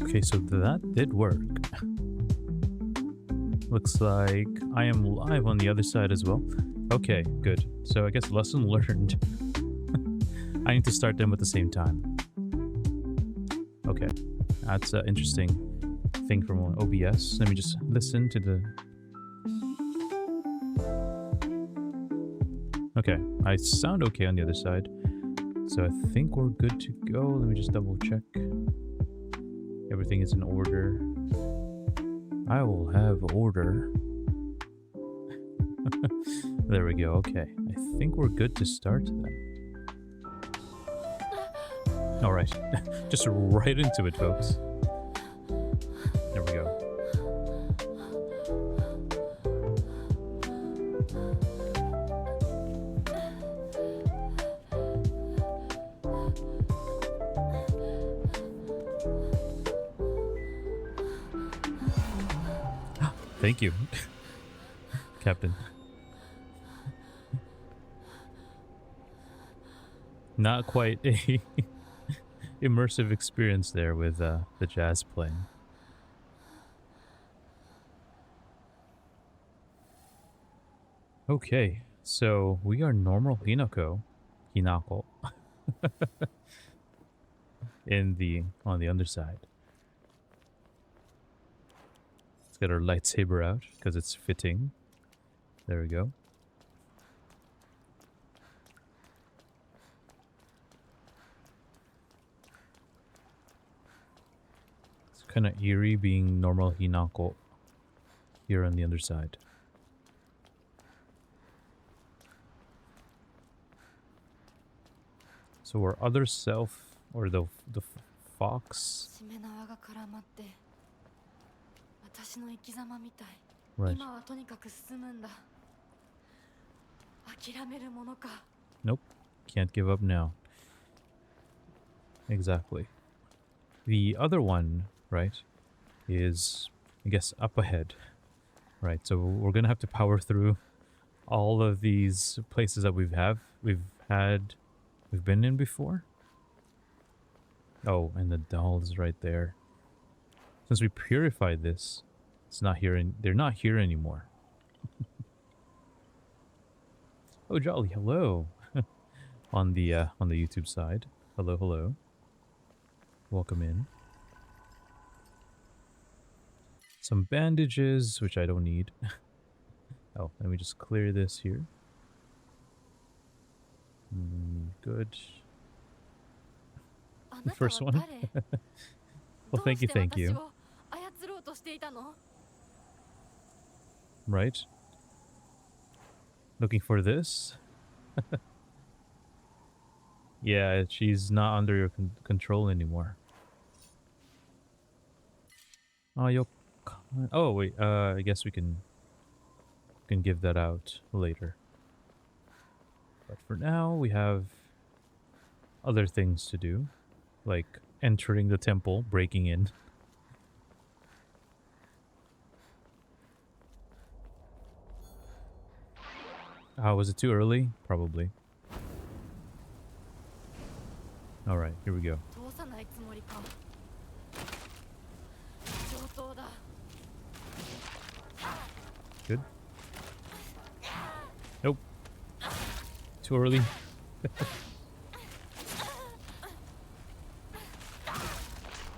Okay, so that did work. Looks like I am live on the other side as well. Okay, good. So I guess lesson learned. I need to start them at the same time. Okay, that's an interesting thing from OBS. Let me just listen to the... Okay, I sound okay on the other side. So I think we're good to go. Let me just double check. Everything is in order. I will have order. There we go. Okay. I think we're good to start then. Alright. Just right into it, folks. There we go. Thank you, Captain. Not quite a immersive experience there with the jazz playing. Okay, so we are normal Hinako on the underside. Let's get our lightsaber out because it's fitting. There we go. It's kind of eerie being normal Hinako here on the underside. So our other self, or the fox. Right. Nope. Can't give up now. Exactly. The other one, right, is, I guess, up ahead. Right, so we're gonna have to power through all of these places that we've been in before. Oh, and the doll's right there. Since we purified this, it's not here, they're not here anymore. Oh, jolly, hello. on the YouTube side. Hello, hello. Welcome in. Some bandages, which I don't need. Oh, let me just clear this here. Good. The first one. Well, thank you, thank you. Right. Looking for this? Yeah, she's not under your control anymore. Oh, wait, I guess we can give that out later. But for now, we have other things to do, like entering the temple, breaking in. Was it too early? Probably. Alright, here we go. Good. Nope. Too early.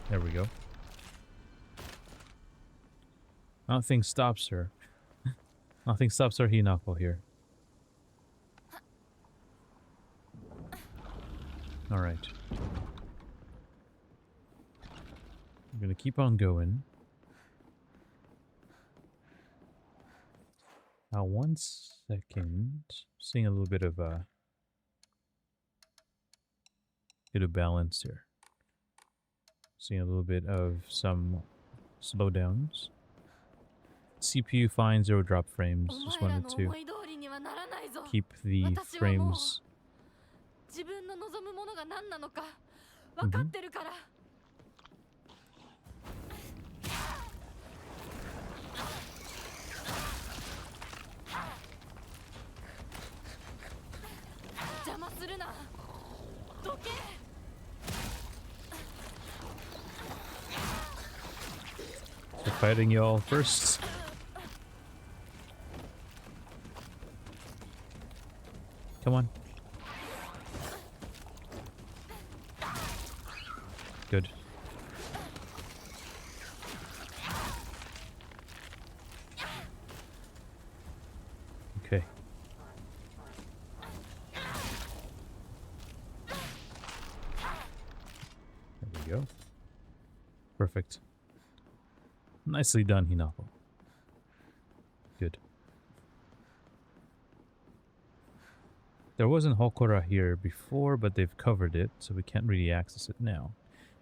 There we go. Nothing stops her. Nothing stops our Hinako here. Alright. I'm gonna keep on going. Now, 1 second. Seeing a little bit of balance here. Seeing a little bit of some slowdowns. CPU fine, 0 drop frames. Just wanted to keep the frames. fighting y'all first. Come on. Good. Okay. There we go. Perfect. Nicely done, Hinako. Good. There wasn't Hokora here before, but they've covered it, so we can't really access it now.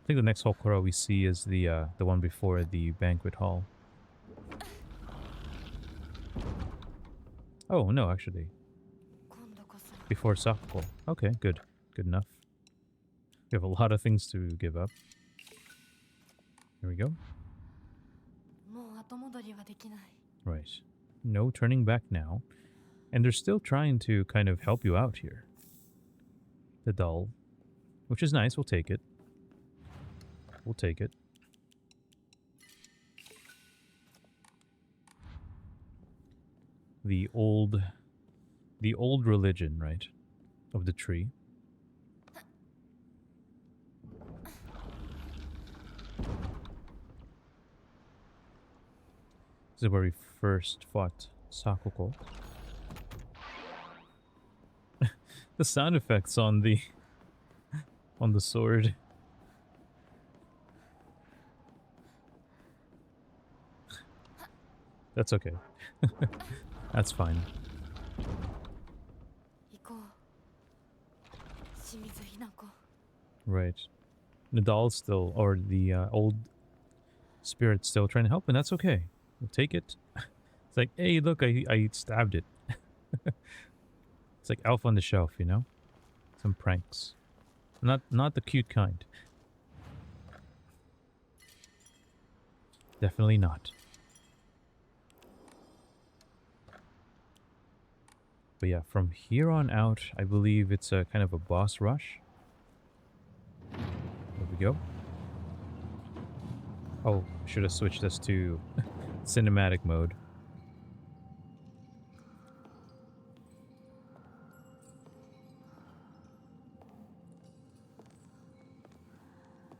I think the next Hokora we see is the one before the banquet hall. Oh, no, actually. Before Sakuko. Okay, good. Good enough. We have a lot of things to give up. Here we go. Right. No turning back now. And they're still trying to kind of help you out here. The doll. Which is nice, we'll take it. We'll take it. The old religion, right? Of the tree. This is where we first fought Sakuko. The sound effects on the sword. That's okay. That's fine. Right. The doll's still, or the old spirit's still trying to help, and that's okay. We'll take it. It's like, hey, look, I stabbed it. It's like Elf on the Shelf, you know? Some pranks. Not the cute kind. Definitely not. But yeah, from here on out, I believe it's a kind of a boss rush. There we go. Oh, should have switched this to cinematic mode.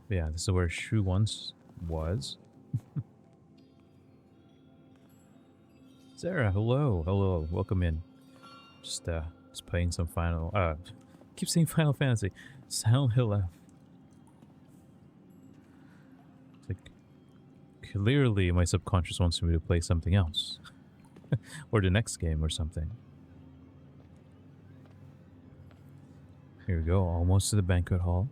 But yeah, this is where Shu once was. Sarah, hello, hello, welcome in. Just playing some keep saying Final Fantasy. Silent Hill F. It's like, clearly my subconscious wants me to play something else. Or the next game or something. Here we go, almost to the banquet hall.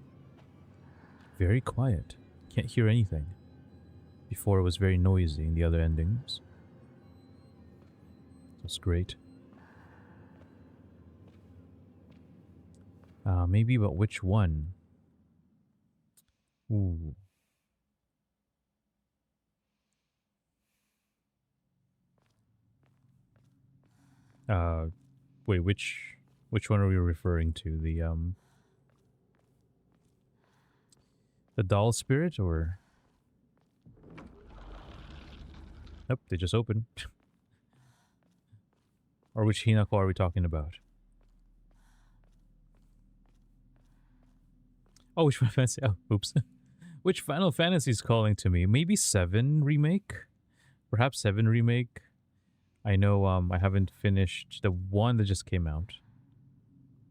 Very quiet. Can't hear anything. Before it was very noisy in the other endings. That's great. Maybe, but which one? Ooh. Wait, which one are we referring to? The doll spirit, or? Nope, they just opened. Or which Hinako are we talking about? Oh, which Final Fantasy? Oh, oops. Which Final Fantasy is calling to me? Maybe 7 Remake? Perhaps 7 Remake? I know I haven't finished the one that just came out.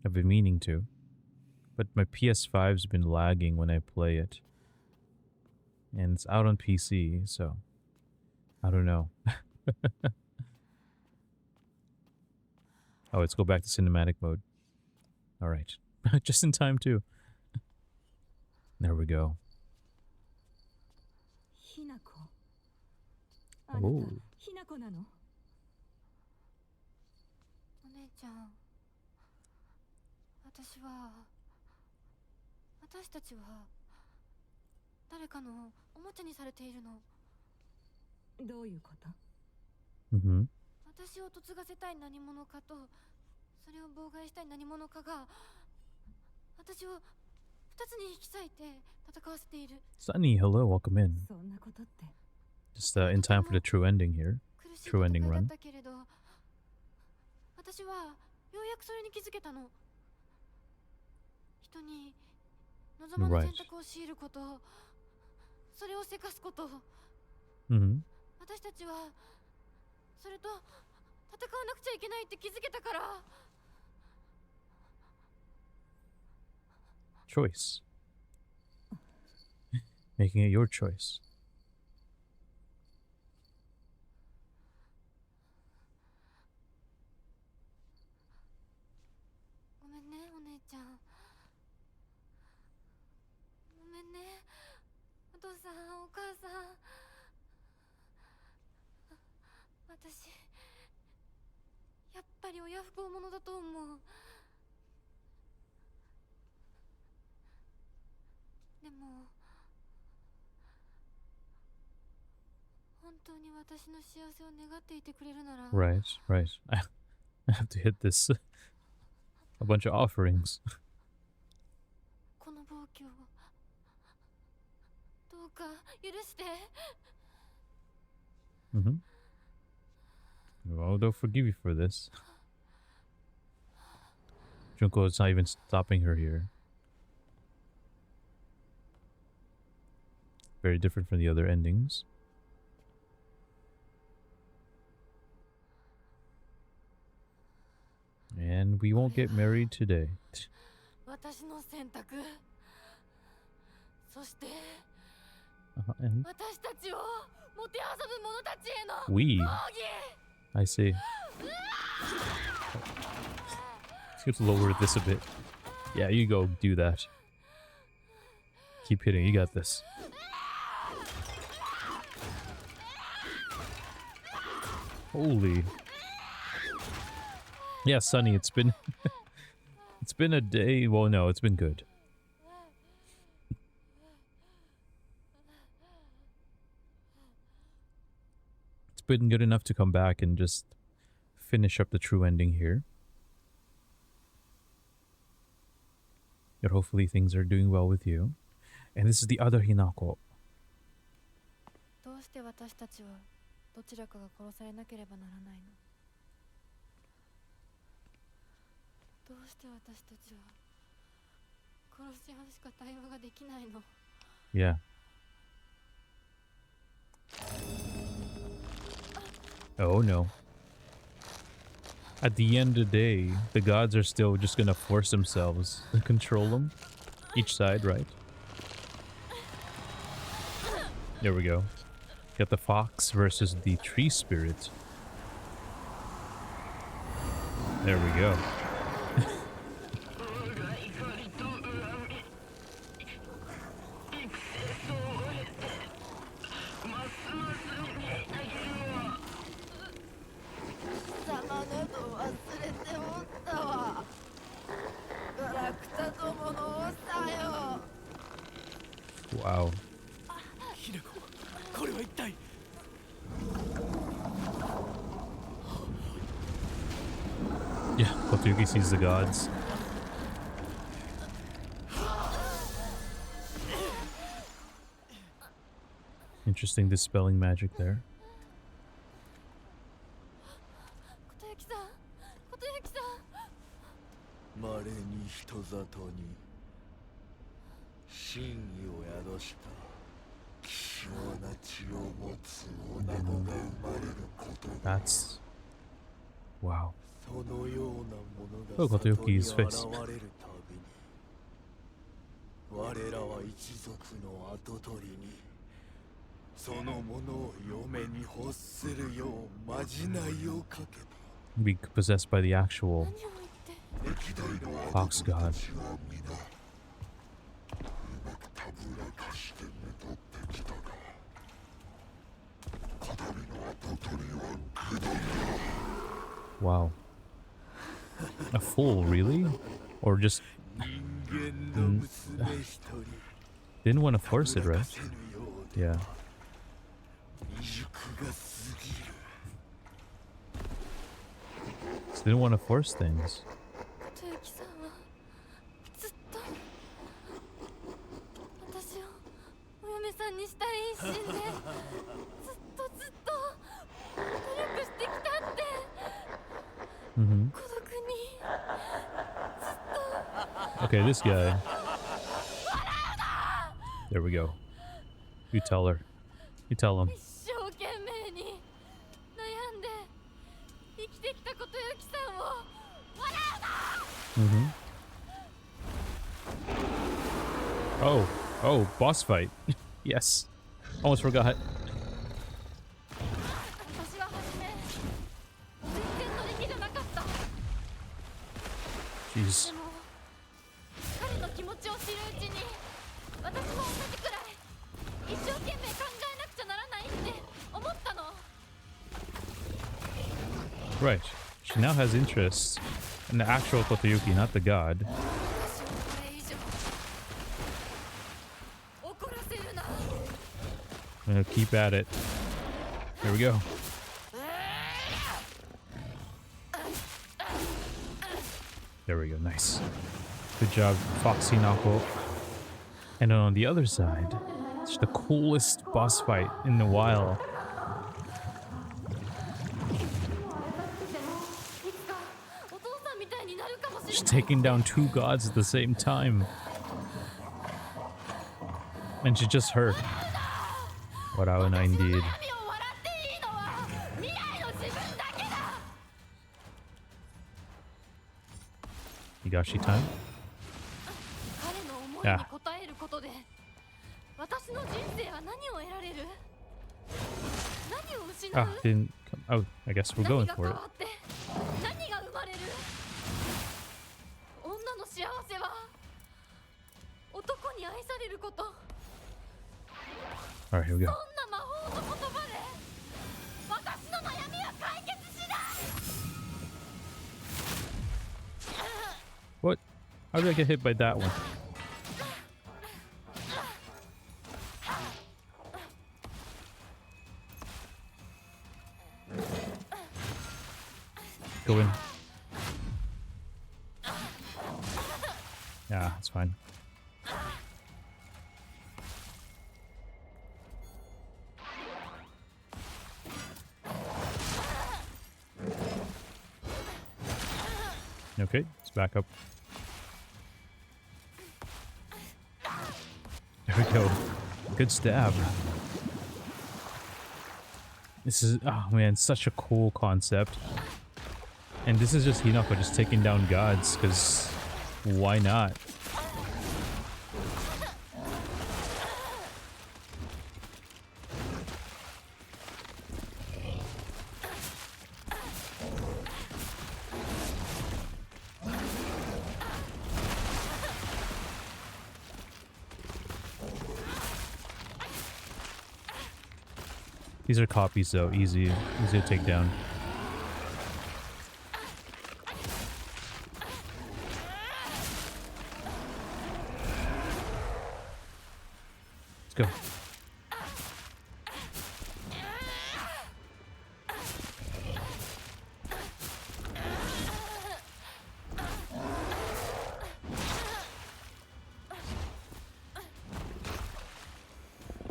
I've been meaning to. But my PS5's been lagging when I play it. And it's out on PC, so I don't know. Oh, let's go back to cinematic mode. Alright. Just in time, too. There we go. Oh. 私たちは誰かのおもちゃにされているの。どういうこと？私を嫁がせたい何者かと、それを妨害したい何者かが私を二つに引き裂いて戦わせている。 Sunny, hello, welcome in. そんなことって Just in time for the true ending here. True ending run. 私はようやくそれに気づけたの。人に望まぬ選択を強いること、それをせかすこと。私たちはそれと戦わなくちゃいけないって気づけたから。Choice. Making it your choice. ごめんね、お姉ちゃん。ごめんね、お父さん、お母さん。私やっぱり親不孝者だと思う。でも本当に私の幸せを願っていてくれるなら。 Right. I have to hit this. A bunch of offerings. この暴挙をどうか許して。Well, they'll forgive you for this. Junko is not even stopping her here. Very different from the other endings. And we won't get married today. 私の選択。そして And 私たちをもてあそぶ者たちへの we. 抗議。 I see. Let's lower this a bit. Yeah, you go do that. Keep hitting. You got this. Holy. Yeah, Sunny, it's been it's been a day. Well, no, it's been good. It's been good enough to come back and just finish up the true ending here. But hopefully things are doing well with you. And this is the other Hinako. どうして私たちはどちらかが殺されなければならないの？どうして私たちは殺し合うしか対話ができないの？ Yeah. Oh no. At the end of the day, the gods are still just gonna force themselves to control them. Each side, right? There we go. Got the fox versus the tree spirit. There we go. Wow. Yeah, Kotoyuki sees the gods. Interesting dispelling magic there. 琴雪さん、琴雪さん。稀に人里に真意を宿した希少な血を持つ女子が生まれることだ。 That's... Wow. そのようなもの Look が at 里に Yuki's 現れる face. たびに我らは一族の跡取りにそのものを嫁に欲するようまじないをかけた。 Be possessed by the actual 何を言って。 fox god. たぶらかして戻ってきたが子供の跡取りは下だ。 Wow. A fool, really? Or just... Didn't want to force it, right? Yeah. Just didn't want to force things. 琴雪さんはずっと私をお嫁さんにしたい一心でずっと Mm-hmm. 孤独に Okay, this guy. There we go. You tell her. You tell him. 一生懸命に悩んで生きてきたことゆきさんを笑うな Mm-hmm. Oh, boss fight. Yes. Almost forgot. 私は初め全然乗り気じゃなかった Jeez. でも彼の気持ちを知るうちに私も同じくらい一生懸命考えなくちゃならないって思ったの Right. She now has interest in the actual Kotoyuki, not the god. 私をこれ以上怒らせるな I'm gonna keep at it. There we go. There we go. Nice. Good job, Foxy Nako. And then on the other side, it's the coolest boss fight in a while. いつかお父さんみたいになるかもしれ Just ない taking down two gods at the same time. And she just heard. Warauna indeed. 悩みを笑っていいのは未来の自分だけだ Higashi time? 彼の思いに応えることで私の人生は何を得られる何を失う Ah, didn't come. Oh, I guess we're 何 going が for 変 it. わって何が生まれる女の幸せは男に愛されること Alright, here we そ go. んな魔法の言葉で私の悩みは解決しない What? How did I get hit by that one? Go in. Yeah, it's fine. Okay, let's back up. There we go. Good stab. This is, oh man, such a cool concept. And this is just Hinako just taking down gods, because why not? These are copies though, easy to take down. Let's go.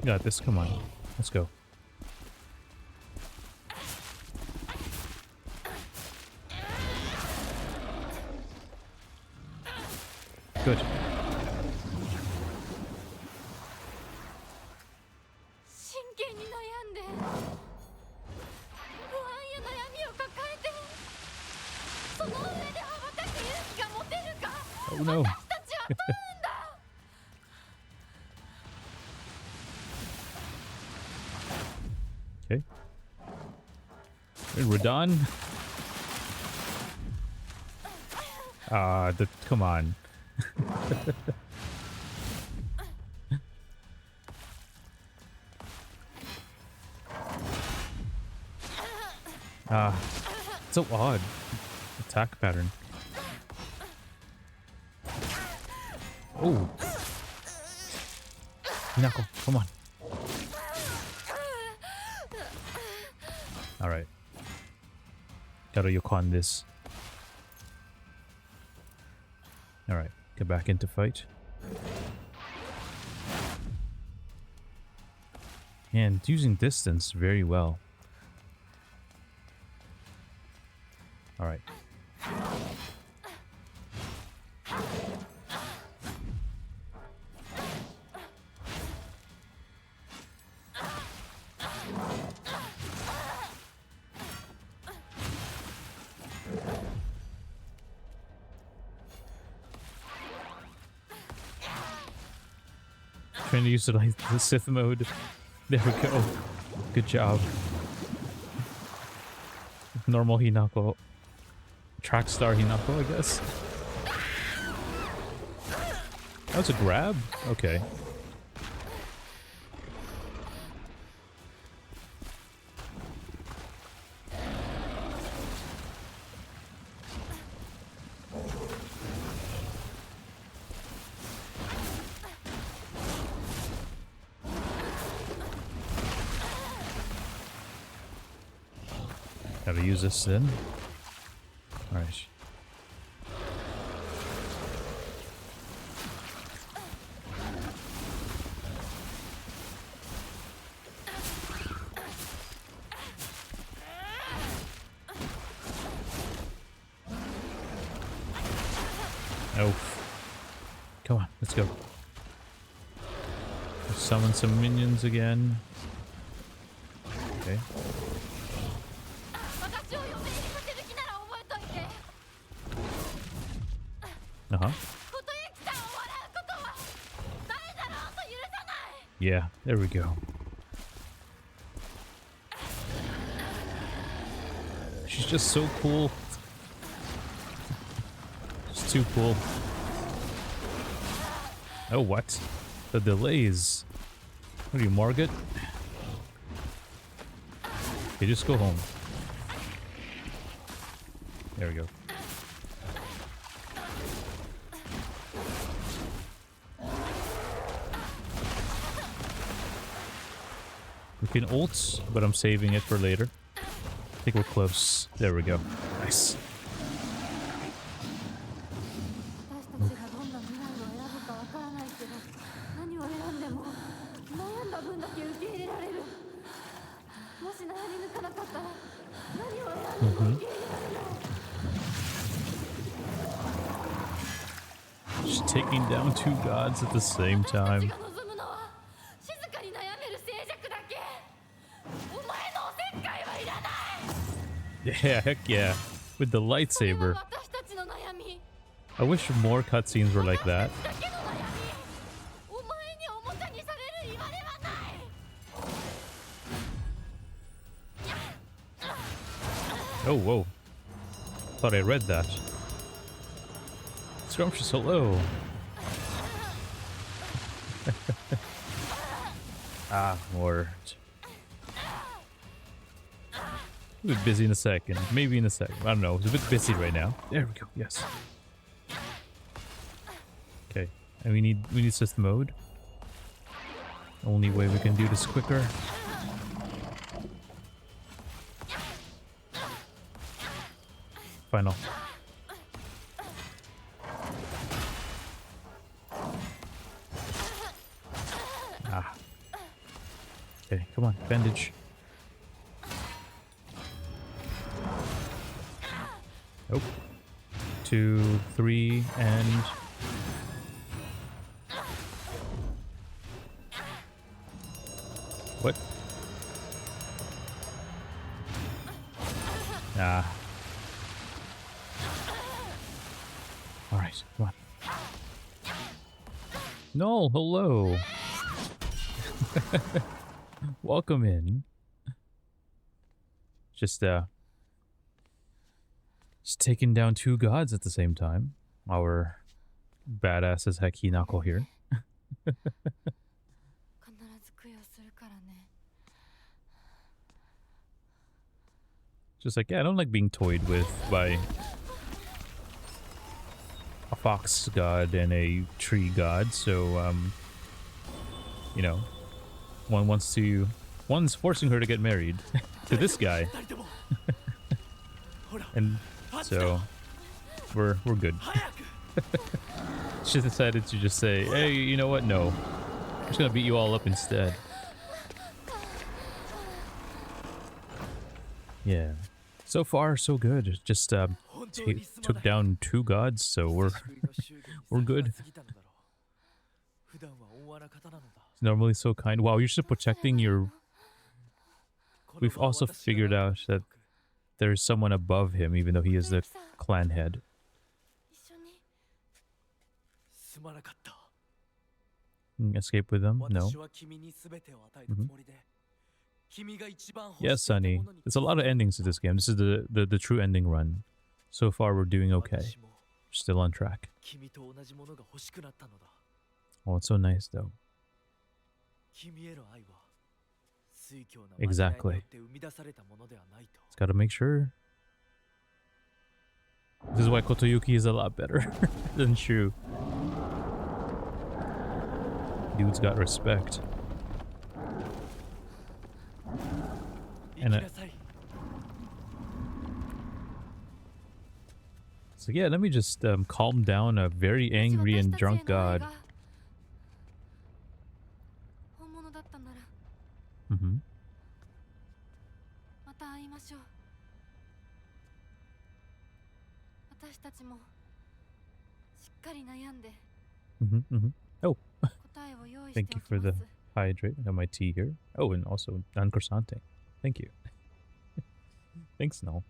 You got this, come on. Let's go. Good. 真剣に悩んで不安や悩みを抱えてその上で羽ばたく勇気が持てるか Oh no. 私たちは問うんだ Okay. We're done. Come on. So odd. Attack pattern. Oh. Hinako, come on. Alright. Gotta Yokon this. Alright, get back into fight. And using distance very well. Alright. Trying to use it like the Sith mode. There we go. Good job. Normal Hinako. Track star Hinako, I guess. That was a grab? Okay. Gotta use this then. Alright. Oh. Come on, let's go. Let's summon some minions again. Okay. Uh-huh. Yeah, there we go. She's just so cool. Just too cool. Oh, what? The delays. What are you, Margaret? Okay, just go home. There we go. We can ult, but I'm saving it for later. I think we're close. There we go. Nice. Just taking down two gods at the same time. Yeah, heck yeah. With the lightsaber. I wish more cutscenes were like that. Oh, whoa. Thought I read that. Scrumptious, hello. Ah, word. We'll be busy in a second. Maybe in a second. I don't know. It's a bit busy right now. There we go. Yes. Okay. And we need system mode. Only way we can do this quicker. Final. Ah. Okay, come on. Bandage. Nope. 2, 3, and... What? Ah. Alright, come on. No, hello. Welcome in. Just taking down two gods at the same time. Our badass as heck Hinako here. Just like, yeah, I don't like being toyed with by a fox god and a tree god, so, you know, one's forcing her to get married to this guy. And so we're good. She decided to just say, hey, you know what? No. I'm just gonna beat you all up instead. Yeah. So far, so good. Just took down 2 gods, so we're good. He's normally so kind. Wow, you're just protecting your... We've also figured out that there's someone above him, even though he is the clan head. Escape with them? No. Yes, Sonny. There's a lot of endings to this game. This is the true ending run. So far, we're doing okay. We're still on track. Oh, it's so nice, though. Exactly. It's gotta make sure. This is why Kotoyuki is a lot better than Shu. Dude's got respect. And so yeah, let me just calm down a very angry and drunk god. Mm-hmm. Mm-hmm. Mm-hmm. Oh, thank you for the hydrate. I have my tea here. Oh, and also non croissante. Thank you. Thanks, Null.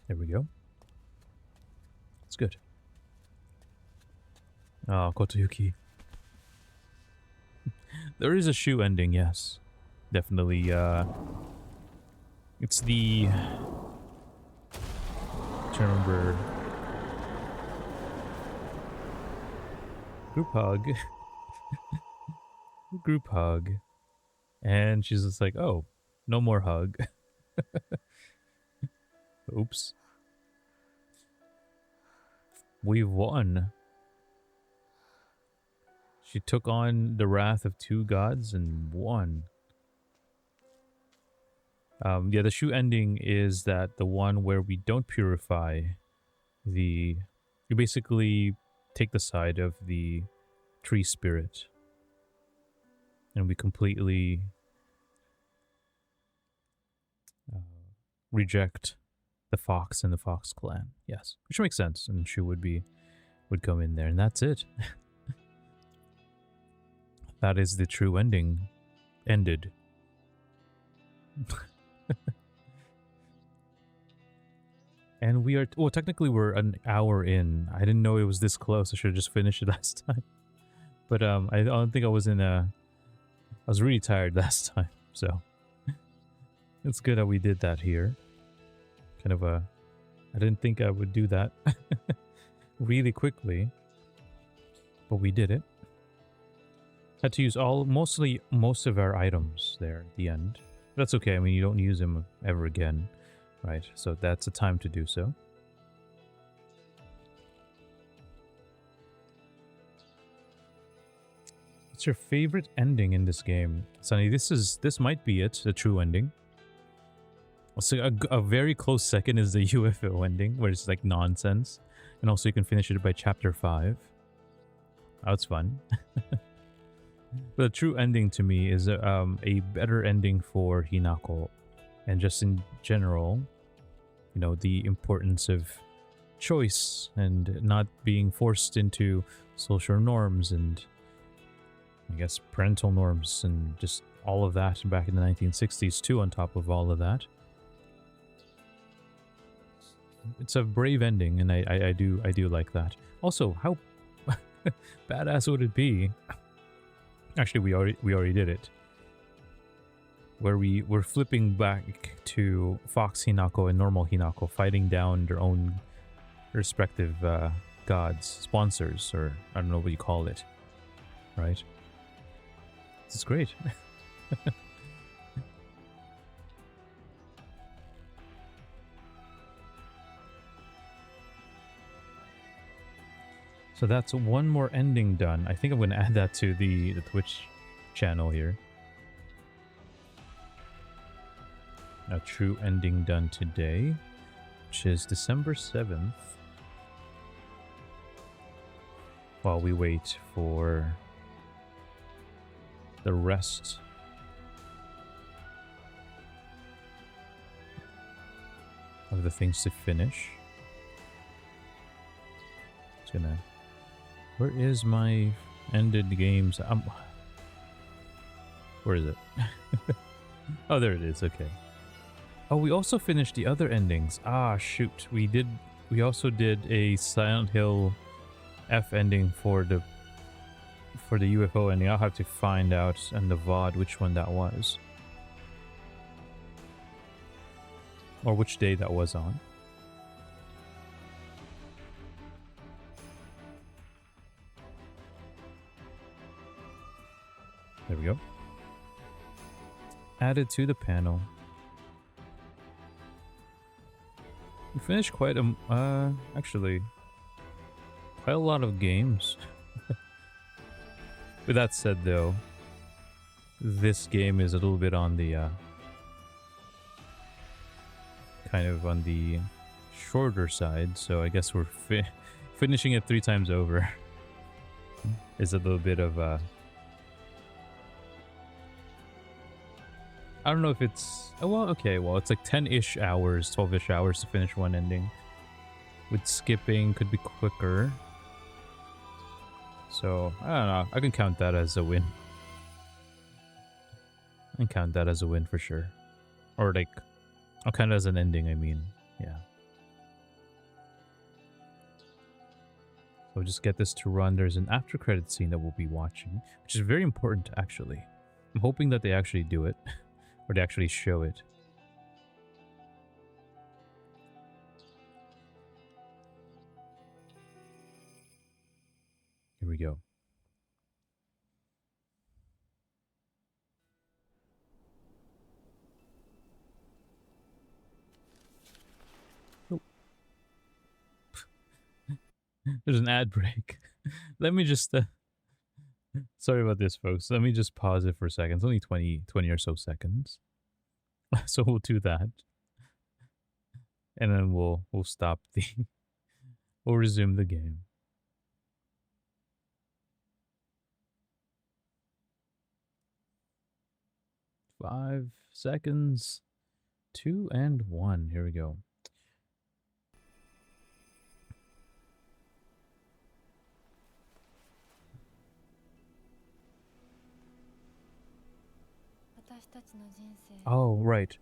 There we go. It's good. Oh, Kotoyuki. There is a Shu ending, yes. Definitely, it's the... I'm trying to remember... Group hug. Group hug. And she's just like, oh, no more hug. Oops. We've won. She took on the wrath of 2 gods and won. Yeah, the Shu ending is that the one where we don't purify the... You basically take the side of the tree spirit. And we completely reject the fox and the fox clan. Yes, which makes sense. And Shu would come in there, and that's it. That is the true ending. Ended. And we are... Well, technically we're an hour in. I didn't know it was this close. I should have just finished it last time. But I don't think I was in a... I was really tired last time, so... It's good that we did that here. Kind of a... I didn't think I would do that really quickly. But we did it. Had to use most of our items there at the end. But that's okay. I mean, you don't use them ever again, right? So that's a time to do so. What's your favorite ending in this game, Sunny? This might be it, the true ending. So a very close second is the UFO ending, where it's like nonsense, and also you can finish it by chapter 5. That's fun. But the true ending to me is a better ending for Hinako, and just in general, you know, the importance of choice and not being forced into social norms and I guess parental norms and just all of that back in the 1960s too, on top of all of that. It's a brave ending, and I do like that. Also, how badass would it be? Actually, we already did it. Where we're flipping back to Fox Hinako and normal Hinako fighting down their own respective gods, sponsors, or I don't know what you call it. Right? This is great. So that's one more ending done. I think I'm going to add that to the Twitch channel here. A true ending done today, which is December 7th. While we wait for the rest of the things to finish. Just gonna... Where is my ended games? Where is it? Oh, there it is. Okay. Oh, we also finished the other endings. Ah, shoot. We also did a Silent Hill F ending for the UFO ending. I'll have to find out in the VOD which one that was. Or which day that was on. There we go. Added to the panel. We finished quite actually quite a lot of games. With that said though, this game is a little bit on the kind of on the shorter side, so I guess we're finishing it 3 times over. Is a little bit of I don't know if it's... Oh, well, okay, well, it's like 10-ish hours, 12-ish hours to finish one ending. With skipping, could be quicker. So, I don't know. I can count that as a win. I can count that as a win for sure. Or, like, I'll count it as an ending, I mean. Yeah. So, just get this to run. There's an after-credit scene that we'll be watching, which is very important, actually. I'm hoping that they actually do it. Or they actually show it. Here we go. Oh. There's an ad break. Let me just... sorry about this, folks. Let me just pause it for a second. It's only 20 or so seconds. So we'll do that. And then we'll stop the... we'll resume the game. 5 seconds. 2 and 1. Here we go. Oh, right.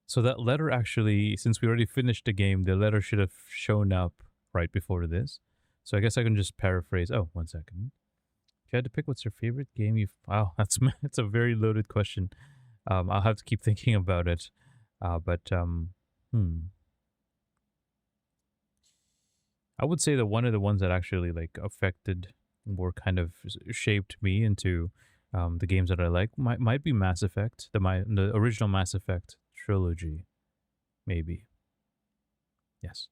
So that letter actually, since we already finished the game, the letter should have shown up right before this. So I guess I can just paraphrase. Oh, 1 second. If you had to pick what's your favorite game you've... Wow, that's a very loaded question. I'll have to keep thinking about it. I would say that one of the ones that actually like affected or kind of shaped me into the games that I like might be Mass Effect, the original Mass Effect trilogy, maybe. Yes.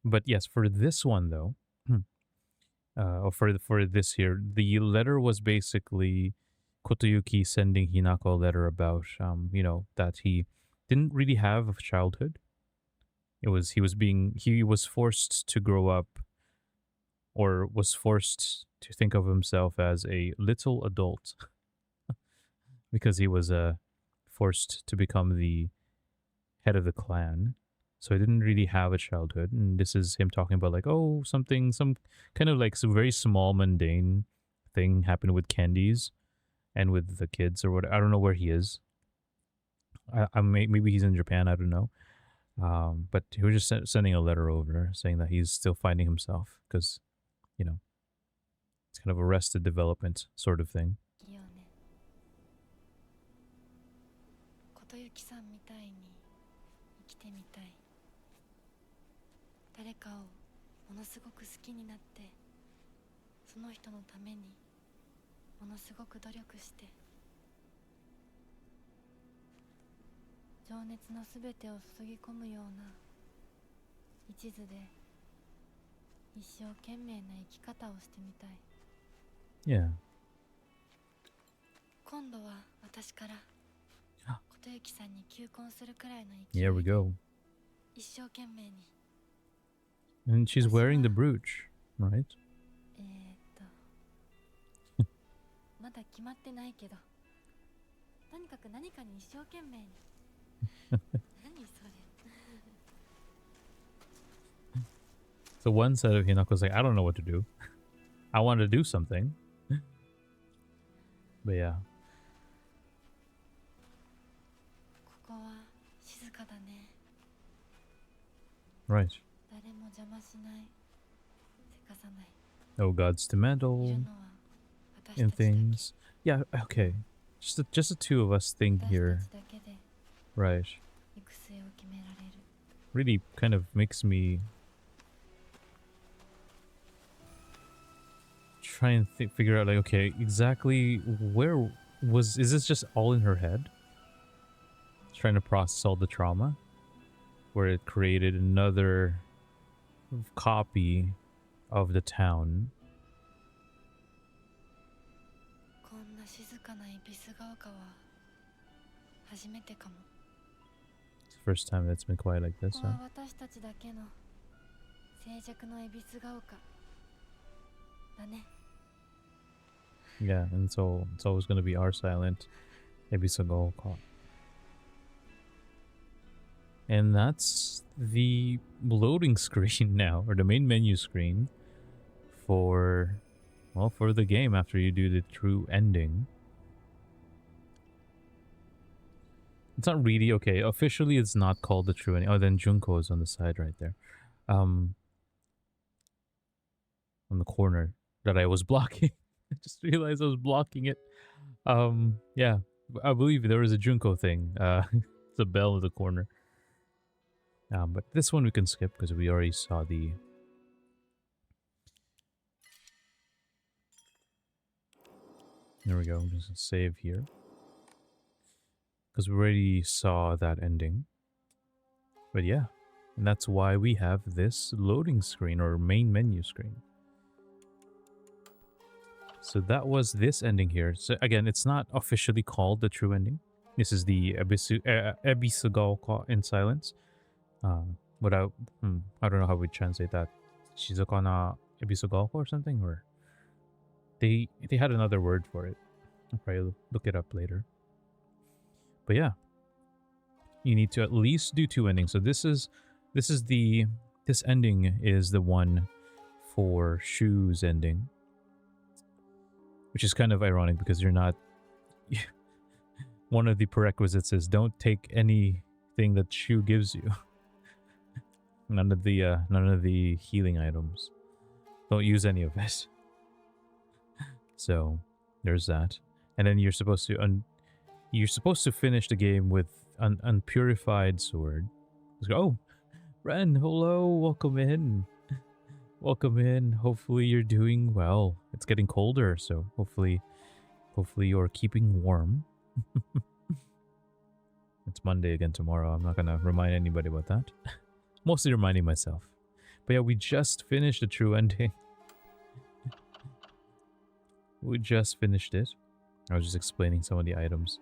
But yes, for this one though, or for this here, the letter was basically Kotoyuki sending Hinako a letter about you know, that he didn't really have a childhood. He was forced to grow up, or was forced to think of himself as a little adult because he was forced to become the head of the clan. So he didn't really have a childhood. And this is him talking about like, oh, some kind of like some very small mundane thing happened with candies and with the kids or what. I don't know where he is. Maybe he's in Japan. I don't know. But he was just sending a letter over saying that he's still finding himself because, you know, it's kind of arrested development sort of thing. Yeah. Here we go. And she's wearing the brooch, right? とにかく何かに一生懸命に。何それ。 So one side of Hinako's like, I don't know what to do. I want to do something. But yeah. ここは静かだね。 Right. 誰も邪魔しない。せかさない。 No gods to い meddle るのは私 and たちだけ。 things. Yeah, okay. Just the two of us thing 私 here. たちだけで Right. 行く末を決められる。 Really kind of makes me try and figure out, like, okay, exactly where is this just all in her head? Trying to process all the trauma? Where it created another copy of the town. こんな静かな恵比寿ヶ丘は初めてかも。 It's the first time that's been quiet like こ this, こ huh? は私たちだけの静寂の恵比寿ヶ丘だね。 Yeah, and so it's always going to be our silent Ebisagoka. And that's the loading screen now, or the main menu screen for, well, for the game after you do the true ending. It's not really, okay, officially it's not called the true ending. Oh, then Junko is on the side right there. On the corner that I was blocking. I just realized I was blocking it. Yeah, I believe there was a Junko thing. It's a bell in the corner. But this one we can skip because we already saw the... There we go, just save here. Because we already saw that ending. But yeah, and that's why we have this loading screen or main menu screen. So that was this ending here. So again, it's not officially called the true ending. This is the Ebisugaoka in silence. Without, I don't know how we translate that. Shizuka na Ebisugaoka or something, or they had another word for it. I'll probably look it up later. But yeah, you need to at least do two endings. So this ending is the one for Shu's ending. Which is kind of ironic because you're not... One of the prerequisites is don't take anything that Shu gives you. None of the healing items. Don't use any of it. So there's that. And then you're supposed to finish the game with an unpurified sword. Just go, oh, Ren, hello, welcome in. Welcome in. Hopefully you're doing well. It's getting colder, so hopefully you're keeping warm. It's Monday again tomorrow. I'm not gonna remind anybody about that. Mostly reminding myself. But yeah, we just finished the true ending. We just finished it. I was just explaining some of the items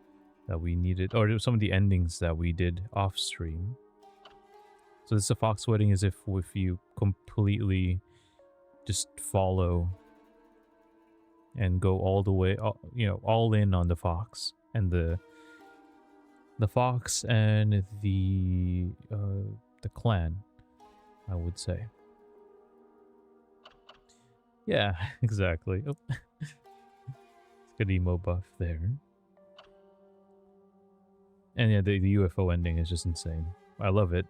that we needed, or some of the endings that we did off stream. So this is a fox wedding as if you completely just follow and go all the way, all in on the fox and the fox and the clan, I would say. Yeah, exactly. Oh. Good emo buff there. And yeah, the UFO ending is just insane. I love it.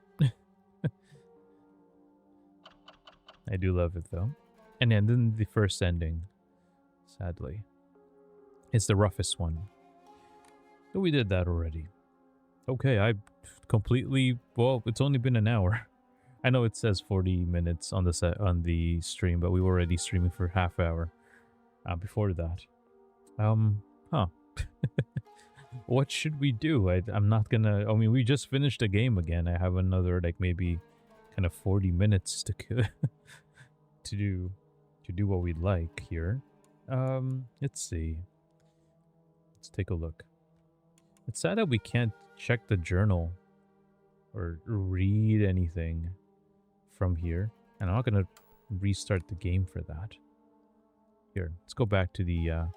I do love it though. And then the first ending, sadly, it's the roughest one. But we did that already. Okay, I completely, well, it's only been an hour. I know it says 40 minutes on the stream, but we were already streaming for half hour before that. Huh. What should we do? I'm not gonna, I mean, we just finished the game again. I have another, like, maybe kind of 40 minutes to to do what we'd like here. Let's see. Let's take a look. It's sad that we can't check the journal or read anything from here. And I'm not gonna restart the game for that. Here, let's go back to the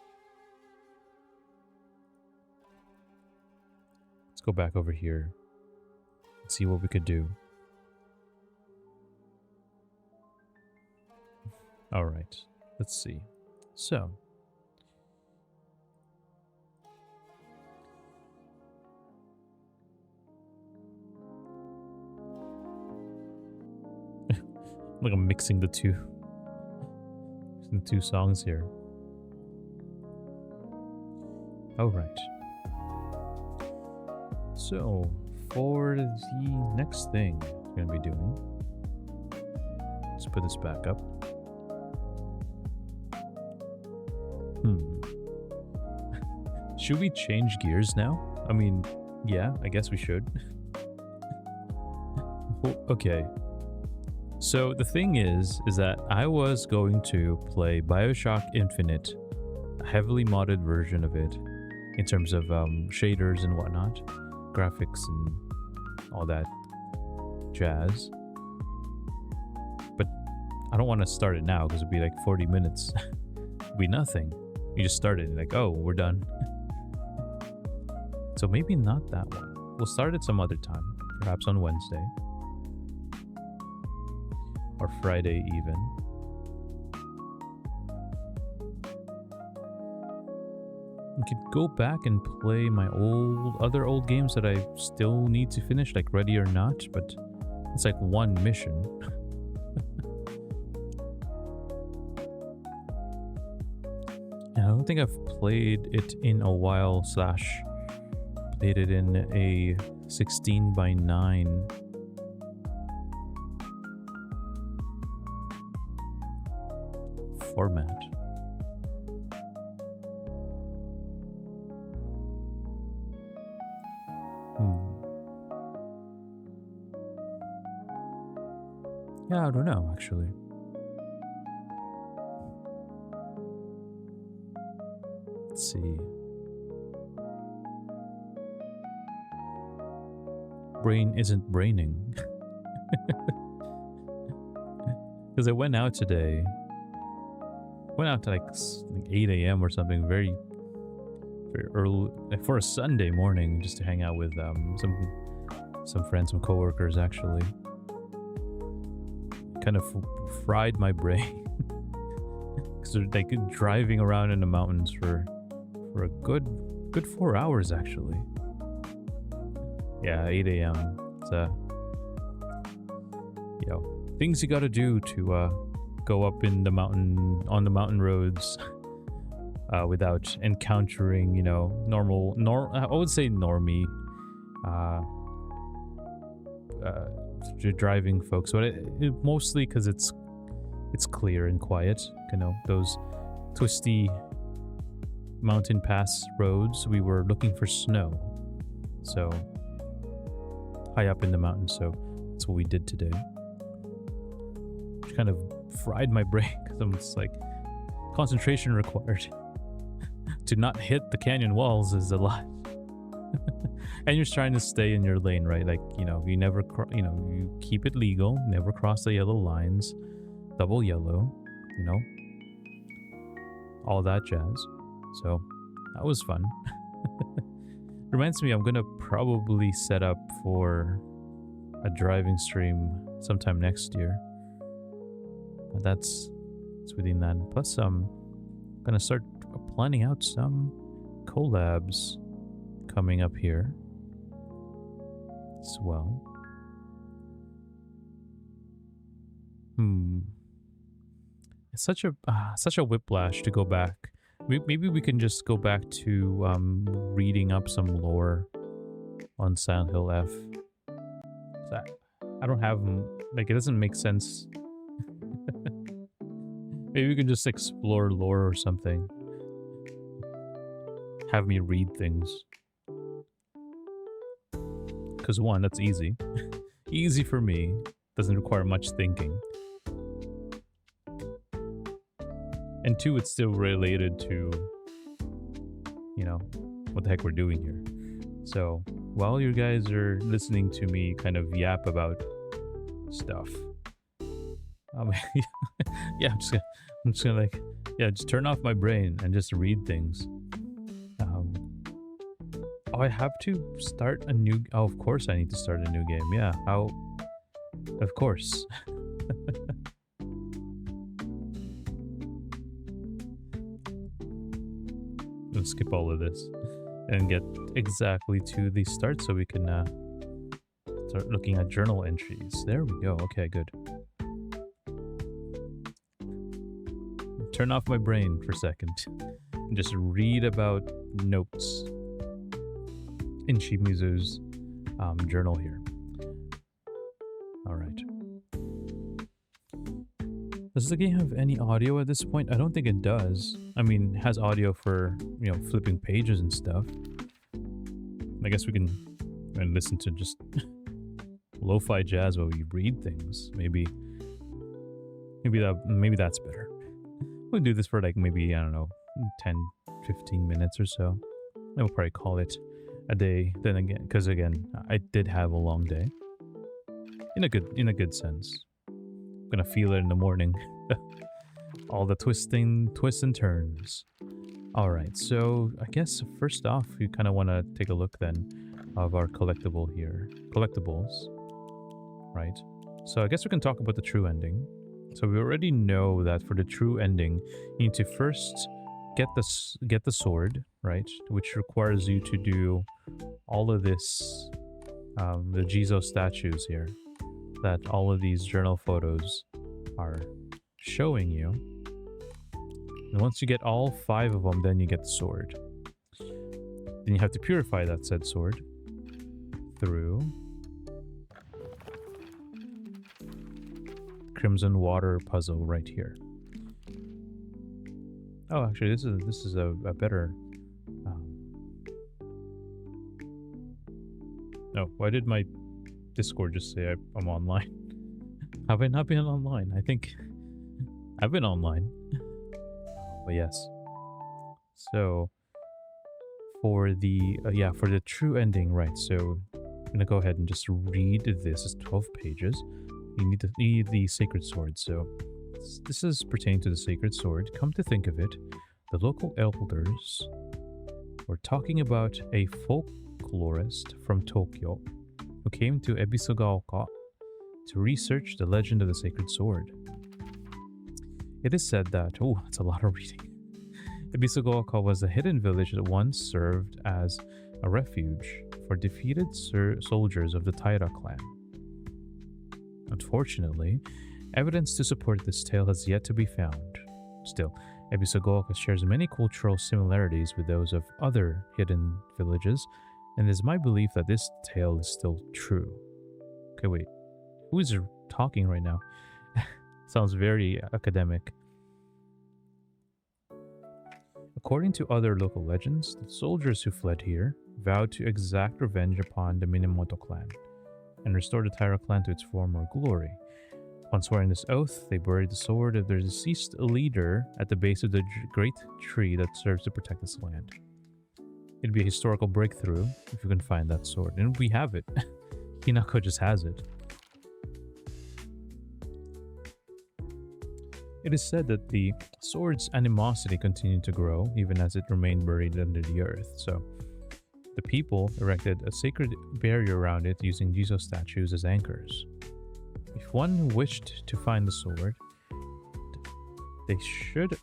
Let's go back over here and see what we could do. All right, let's see. So, like I'm mixing the two songs here. All right. So, for the next thing we're gonna be doing, let's put this back up. Should we change gears now? I mean, yeah, I guess we should. Okay. So the thing is that I was going to play BioShock Infinite, a heavily modded version of it, in terms of shaders and whatnot, graphics and all that jazz. But I don't want to start it now because it'd be like 40 minutes. It'd be nothing. You just started like, oh, we're done. So maybe not that one. We'll start it some other time, perhaps on Wednesday. Or Friday even. I could go back and play my other old games that I still need to finish, like Ready or Not, but it's like one mission. And I don't think I've played it in a while, played it in a 16:9 format. Yeah, I don't know, actually. Let's see. Brain isn't braining. Because I went out today. Went out to like 8 a.m. or something, very early, like for a Sunday morning, just to hang out with some friends, some coworkers actually. Kind of fried my brain because they're like driving around in the mountains for a good 4 hours actually. Yeah, 8 a.m. It's things you got to do to go up in the mountain on the mountain roads without encountering I would say normie driving folks, but it mostly because it's clear and quiet. Those twisty mountain pass roads, we were looking for snow, so high up in the mountain, so that's what we did today, which kind of fried my brain because I'm just like, concentration required. To not hit the canyon walls is a lot. And you're trying to stay in your lane, right? Like, you never you keep it legal, never cross the yellow lines, double yellow, all that jazz. So that was fun. Reminds me, I'm gonna probably set up for a driving stream sometime next year. But that's within that. Plus, I'm gonna start planning out some collabs coming up here as well. It's such a whiplash to go back. Maybe we can just go back to reading up some lore on Silent Hill F. I don't have, like, it doesn't make sense. Maybe we can just explore lore or something. Have me read things. Because one, that's easy. Easy for me. Doesn't require much thinking. And two, it's still related to, what the heck we're doing here. So, while you guys are listening to me kind of yap about stuff, yeah, I'm just gonna just turn off my brain and just read things. I have to start a new... Oh, of course I need to start a new game. Yeah, how... Of course. Let's skip all of this and get exactly to the start so we can start looking at journal entries. There we go. Okay, good. Turn off my brain for a second and just read about notes in Shimizu's journal here. All right. Does the game have any audio at this point? I don't think it does. I mean, it has audio for, you know, flipping pages and stuff. I guess we can listen to just lo-fi jazz while we read things. Maybe that's better. We'll do this for like maybe, I don't know, 10, 15 minutes or so. Then we'll probably call it a day. Then again, because again, I did have a long day. In a good sense. I'm gonna feel it in the morning. All the twists and turns. Alright, so I guess first off, we kind of want to take a look then of our collectibles. Right? So I guess we can talk about the true ending. So we already know that for the true ending, you need to first get the sword, right? Which requires you to do all of this, the Jizo statues here, that all of these journal photos are showing you. And once you get all 5 of them, then you get the sword. Then you have to purify that said sword through Crimson Water puzzle right here. Oh, actually, this is a better. No, why did my Discord just say I'm online? Have I not been online? I think I've been online. But yes. So for the true ending, right? So I'm gonna go ahead and just read this. It's 12 pages. You need the sacred sword. So this is pertaining to the sacred sword. Come to think of it, the local elders were talking about a folklorist from Tokyo who came to Ebisugaoka to research the legend of the sacred sword. It is said that, oh, that's a lot of reading. Ebisugaoka was a hidden village that once served as a refuge for defeated soldiers of the Taira clan. Unfortunately, evidence to support this tale has yet to be found. Still, Ebisugaoka shares many cultural similarities with those of other hidden villages, and it is my belief that this tale is still true. Okay, wait. Who is talking right now? Sounds very academic. According to other local legends, the soldiers who fled here vowed to exact revenge upon the Minamoto clan and restore the Taira clan to its former glory. Upon swearing this oath, they buried the sword of their deceased leader at the base of the great tree that serves to protect this land. It'd be a historical breakthrough if we can find that sword. And we have it. Hinako just has it. It is said that the sword's animosity continued to grow even as it remained buried under the earth. So the people erected a sacred barrier around it using Jizo statues as anchors. If one wished to find the sword, they should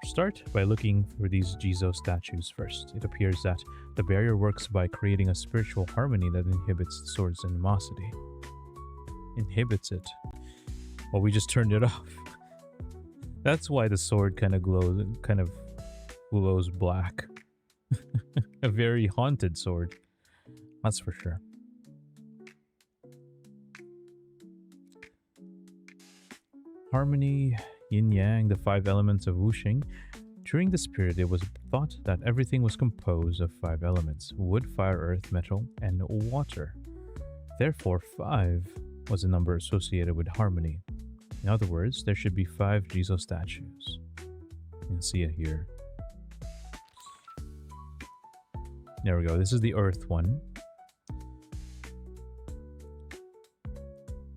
start by looking for these Jizo statues first. It appears that the barrier works by creating a spiritual harmony that inhibits the sword's animosity. Inhibits it. Well, we just turned it off. That's why the sword kind of glows black. A very haunted sword. That's for sure. Harmony, yin yang, the 5 elements of wuxing. During this period, it was thought that everything was composed of 5 elements: wood, fire, earth, metal, and water. Therefore, 5 was a number associated with harmony. In other words, there should be 5 Jizo statues. You can see it here. There we go. This is the earth one.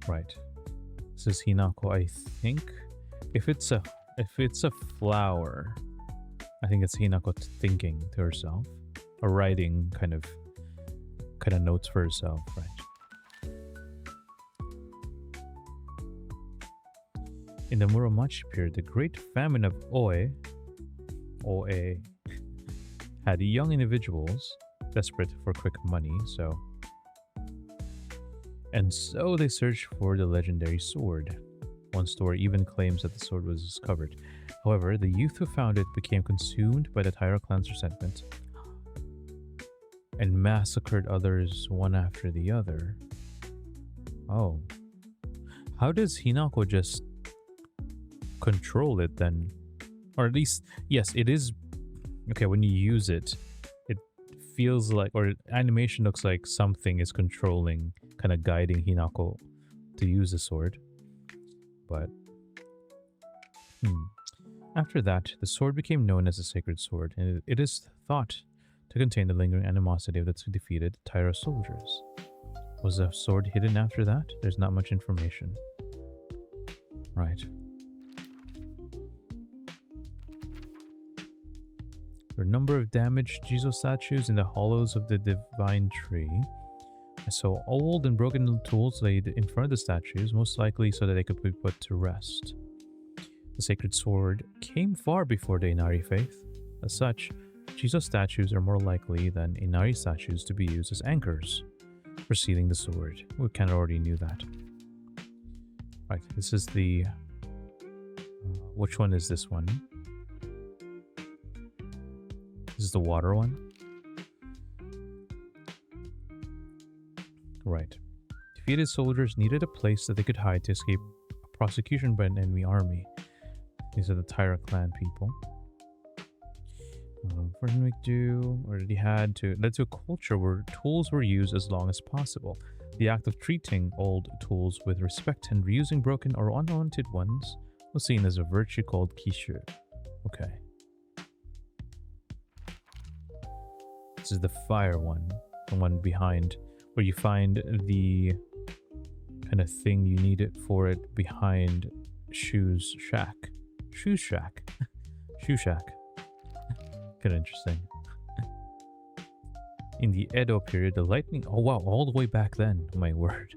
Right. This is Hinako, I think. If it's a flower, I think it's Hinako thinking to herself. Or writing kind of kind of notes for herself, right? In the Muromachi period, the Great Famine of Oe had young individuals desperate for quick money, so they searched for the legendary sword. One story even claims that the sword was discovered. However, the youth who found it became consumed by the Taira clan's resentment and massacred others one after the other. Oh. How does Hinako just control it then? Or at least, yes, it is... Okay, when you use it, it feels like... Or animation looks like something is controlling, kind of guiding Hinako to use the sword. But... After that, the sword became known as the Sacred Sword, and it is thought to contain the lingering animosity of the defeated Taira soldiers. Was the sword hidden after that? There's not much information. Right. There are a number of damaged Jizo statues in the hollows of the divine tree. I saw old and broken tools laid in front of the statues, most likely so that they could be put to rest. The sacred sword came far before the Inari faith. As such, Jizo statues are more likely than Inari statues to be used as anchors for sealing the sword. We kind of already knew that. Right, this is the... which one is this one? This is the water one? Right. Defeated soldiers needed a place that they could hide to escape prosecution by an enemy army. These are the Taira clan people. What did we do? Already had to... led to a culture where tools were used as long as possible. The act of treating old tools with respect and reusing broken or unwanted ones was seen as a virtue called kishu. Okay. This is the fire one. The one behind, where you find the kind of thing you need it for it behind Shu's shack. Shu's shack. Shu shack. Kind of interesting. In the Edo period, the lightning... Oh wow, all the way back then. My word.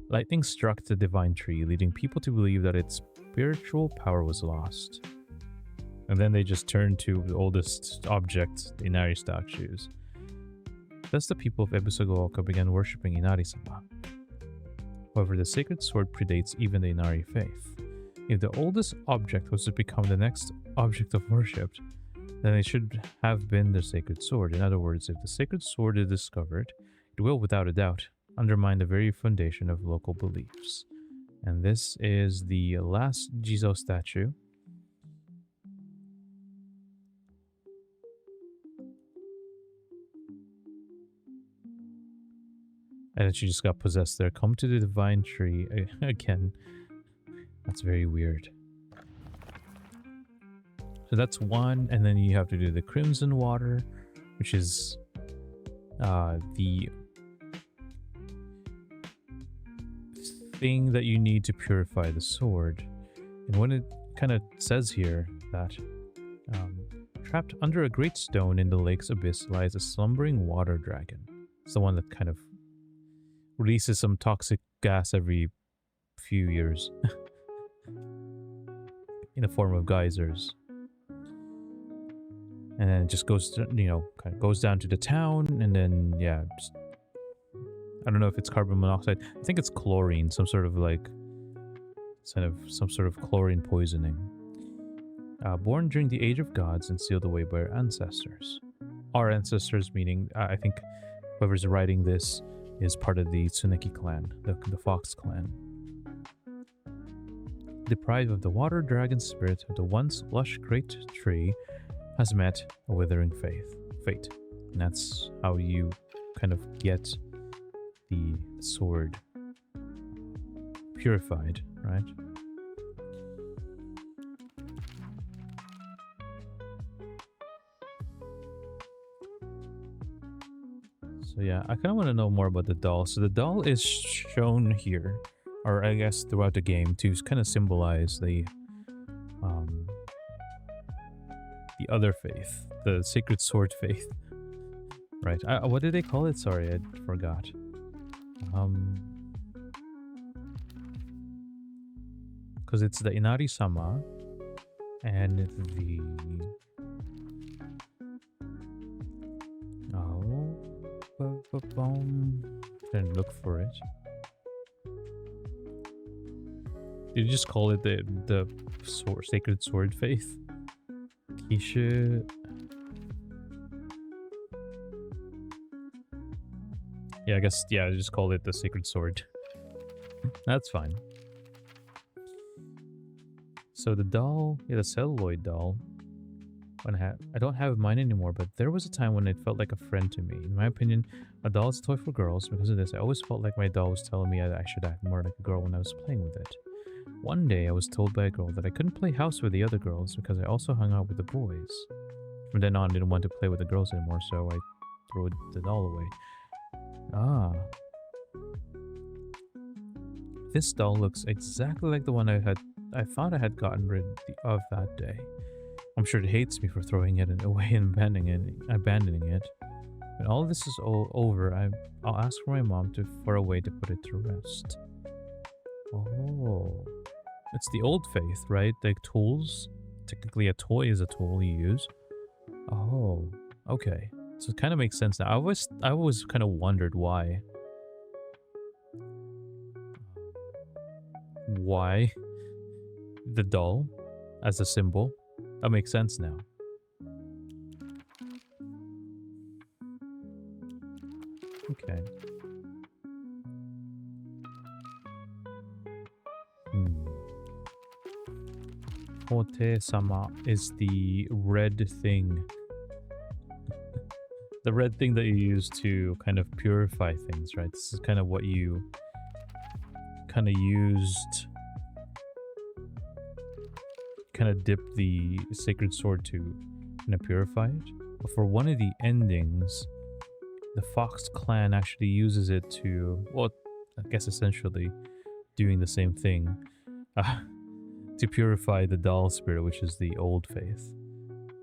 Lightning struck the divine tree, leading people to believe that its spiritual power was lost. And then they just turned to the oldest object, the Inari statues. Thus the people of Ebusagaoka began worshipping Inari-sama. However, the sacred sword predates even the Inari faith. If the oldest object was to become the next object of worship, then it should have been the sacred sword. In other words, if the sacred sword is discovered, it will, without a doubt, undermine the very foundation of local beliefs. And this is the last Jizo statue. And she just got possessed there. Come to the divine tree again. That's very weird. So that's one, and then you have to do the crimson water, which is the thing that you need to purify the sword. And when it kind of says here that trapped under a great stone in the lake's abyss lies a slumbering water dragon. It's the one that kind of releases some toxic gas every few years in the form of geysers. And then it just goes to, you know, kind of goes down to the town, and then, yeah, just, I don't know if it's carbon monoxide. I think it's chlorine, some sort of like, some sort of chlorine poisoning. Born during the Age of Gods and sealed away by our ancestors. Our ancestors, meaning, I think whoever's writing this is part of the Tsuneki clan, the Fox clan. Deprived of the water dragon spirit of the once lush great tree, has met a withering fate. And that's how you kind of get the sword purified, right? So yeah, I kind of want to know more about the doll. So the doll is shown here, or I guess throughout the game, to kind of symbolize the other faith, the sacred sword faith. Right. What did they call it? Sorry, I forgot. Because it's the Inari-sama and the... Trying to look for it. Did you just call it the sword, sacred sword faith? Kisha... Yeah, I guess, yeah, I just called it the sacred sword. That's fine. So the doll, yeah, the celluloid doll, I don't have mine anymore, but there was a time when it felt like a friend to me. In my opinion, a doll is a toy for girls. Because of this, I always felt like my doll was telling me I should act more like a girl when I was playing with it. One day, I was told by a girl that I couldn't play house with the other girls because I also hung out with the boys. From then on, I didn't want to play with the girls anymore, so I threw the doll away. Ah. This doll looks exactly like the one I thought I had gotten rid of that day. I'm sure it hates me for throwing it away and abandoning it. When all this is over, I'll ask for my mom for a way to put it to rest. Oh. It's the old faith, right? Like tools. Technically a toy is a tool you use. Oh. Okay. So it kind of makes sense now. I always kind of wondered why. Why the doll as a symbol. That makes sense now. Okay. Hote-sama is the red thing. The red thing that you use to kind of purify things, right? This is kind of what you kind of used, kind of dip the sacred sword to kind of purify it. But for one of the endings, the Fox clan actually uses it to, well, I guess essentially doing the same thing, to purify the doll spirit, which is the old faith.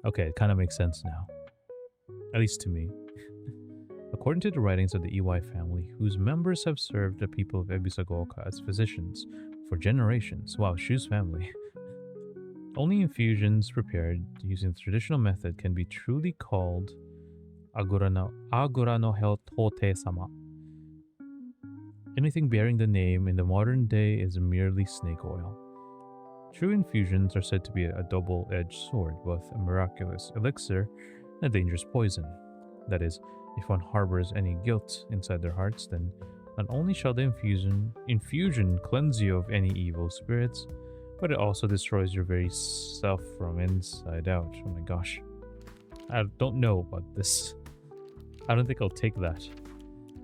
Okay, it kind of makes sense now. At least to me. According to the writings of the Iwai family, whose members have served the people of Ebisagaoka as physicians for generations. Wow, Shu's family. Only infusions prepared using the traditional method can be truly called Agura no Hote-sama. Anything bearing the name in the modern day is merely snake oil. True infusions are said to be a double-edged sword, both a miraculous elixir and a dangerous poison. That is, if one harbors any guilt inside their hearts, then not only shall the infusion cleanse you of any evil spirits, but it also destroys your very self from inside out. Oh my gosh. I don't know about this. I don't think I'll take that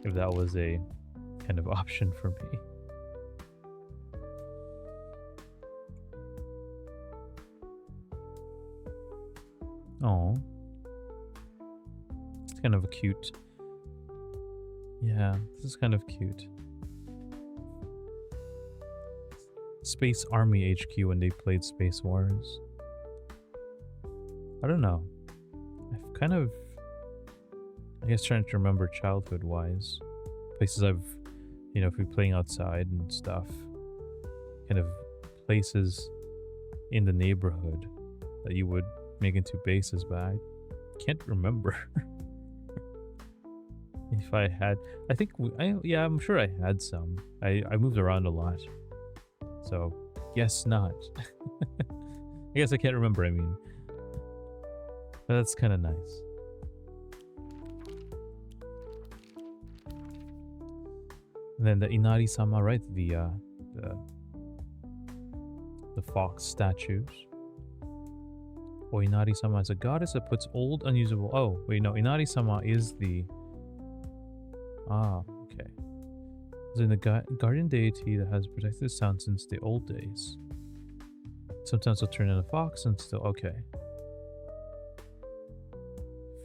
if that was a kind of option for me. Oh. It's kind of cute. Yeah, this is kind of cute. Space Army HQ when they played Space Wars. I don't know. I've kind of, I guess, trying to remember childhood-wise. Places I've, you know, if you're playing outside and stuff. Kind of places in the neighborhood that you would make into bases, but I can't remember. If I had, I think, yeah, I'm sure I had some. I moved around a lot. So, guess not. I guess I can't remember, I mean. But that's kind of nice. And then the Inari-sama, right? The fox statues. Or Inari-sama is a goddess that puts old, unusable... Oh, wait, no. Inari-sama is the... Ah, okay. It's in the guardian deity that has protected this town since the old days. Sometimes they'll turn into a fox and still... Okay.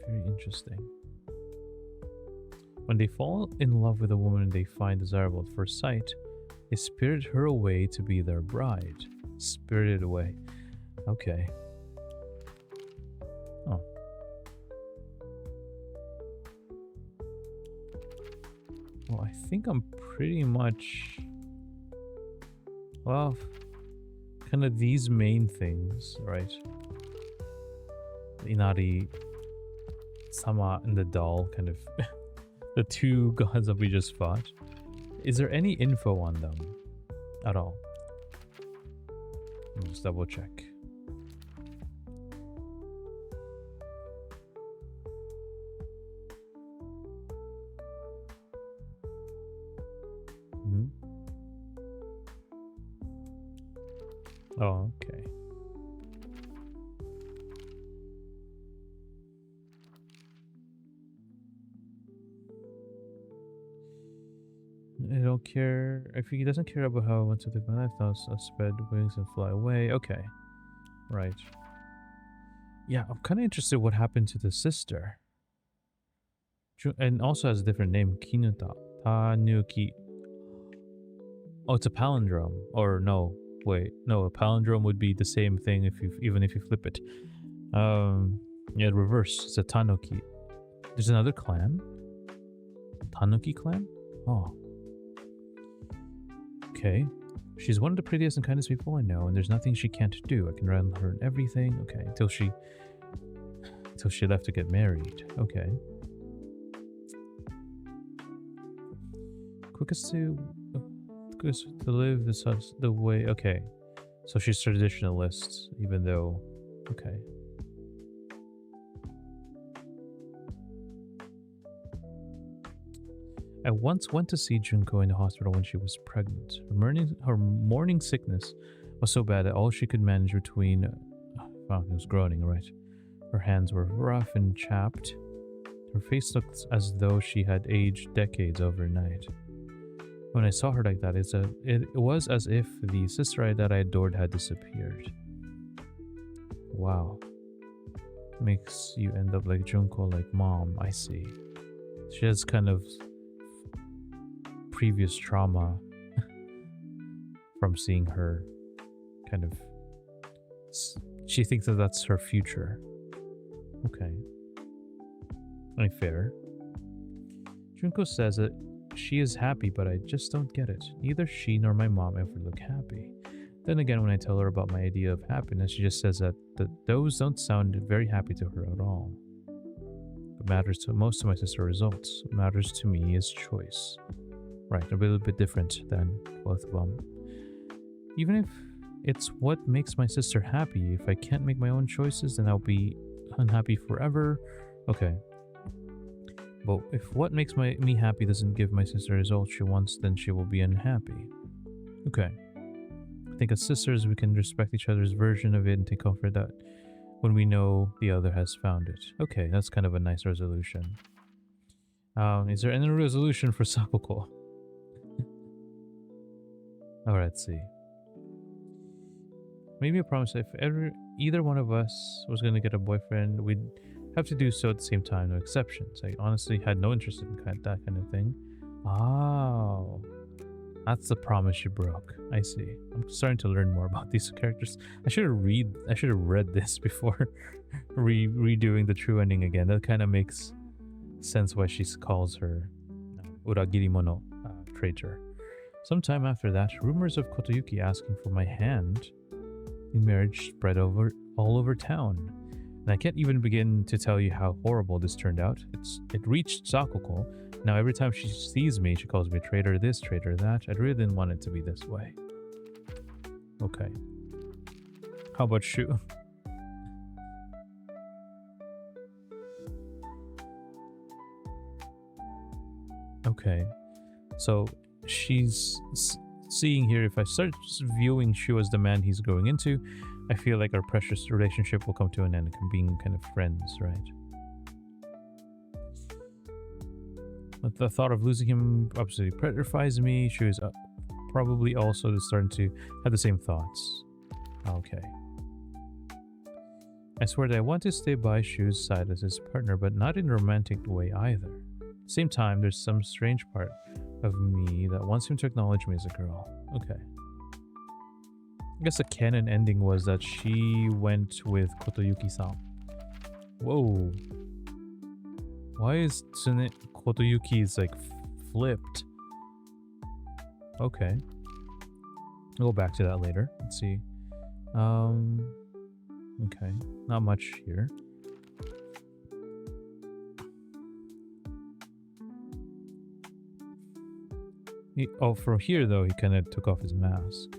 Very interesting. When they fall in love with a woman they find desirable at first sight, they spirit her away to be their bride. Spirited away. Okay. Oh. Well, I think I'm pretty much... Well, kind of these main things, right? Inari Sama and the doll, kind of the two gods that we just fought. Is there any info on them at all? Let's double check. Oh, okay. I don't care. If he doesn't care about how I went to live my life, I'll spread wings and fly away. Okay. Right. Yeah, I'm kind of interested what happened to the sister. And also has a different name. Kinuta. Tanuki. Oh, it's a palindrome. Or no. Wait. No, a palindrome would be the same thing if you even if you flip it. Yeah, reverse. It's a Tanuki. There's another clan? Tanuki clan? Oh. Okay. She's one of the prettiest and kindest people I know, and there's nothing she can't do. I can run her in everything. Okay, until she left to get married. Okay. Quickest to live the way. Okay, so she's traditionalist, even though. Okay. I once went to see Junko in the hospital when she was pregnant. Her morning sickness was so bad that all she could manage between... Wow, it was groaning, right? Her hands were rough and chapped. Her face looked as though she had aged decades overnight. When I saw her like that, it was as if the sister that I adored had disappeared. Wow. Makes you end up like Junko, like mom, I see. She has kind of previous trauma from seeing her kind of... She thinks that that's her future. Okay. Fair. Junko says that she is happy, but I just don't get it. Neither she nor my mom ever look happy. Then again, when I tell her about my idea of happiness, she just says that those don't sound very happy to her at all. What matters to most to my sister results. What matters to me is choice. Right, a little bit different than both of them. Even if it's what makes my sister happy, if I can't make my own choices, then I'll be unhappy forever. Okay. But if what makes me happy doesn't give my sister the results she wants, then she will be unhappy. Okay. I think as sisters, we can respect each other's version of it and take comfort that when we know the other has found it. Okay, that's kind of a nice resolution. Is there any resolution for Sakuko? Alright, let's see. Maybe a promise if either one of us was going to get a boyfriend, we'd have to do so at the same time, no exceptions. I honestly had no interest in that kind of thing. Oh, that's the promise you broke. I see. I'm starting to learn more about these characters. I should have read this before redoing the true ending again. That kind of makes sense why she calls her Uragirimono, traitor. Sometime after that, rumors of Kotoyuki asking for my hand in marriage spread all over town. And I can't even begin to tell you how horrible this turned out. It reached Sakuko. Now every time she sees me, she calls me traitor this, traitor that. I really didn't want it to be this way. Okay. How about Shu? Okay. So she's seeing here, if I start viewing Shu as the man he's going into, I feel like our precious relationship will come to an end, being kind of friends, right? But the thought of losing him absolutely petrifies me. Shu is probably also starting to have the same thoughts. Okay. I swear that I want to stay by Shu's side as his partner, but not in a romantic way either. At the same time, there's some strange part of me that wants him to acknowledge me as a girl. Okay. I guess the canon ending was that she went with Kotoyuki-san. Whoa. Why is Kotoyuki's like flipped. Okay. We'll go back to that later. Let's see. Okay. Not much here. From here though, he kind of took off his mask.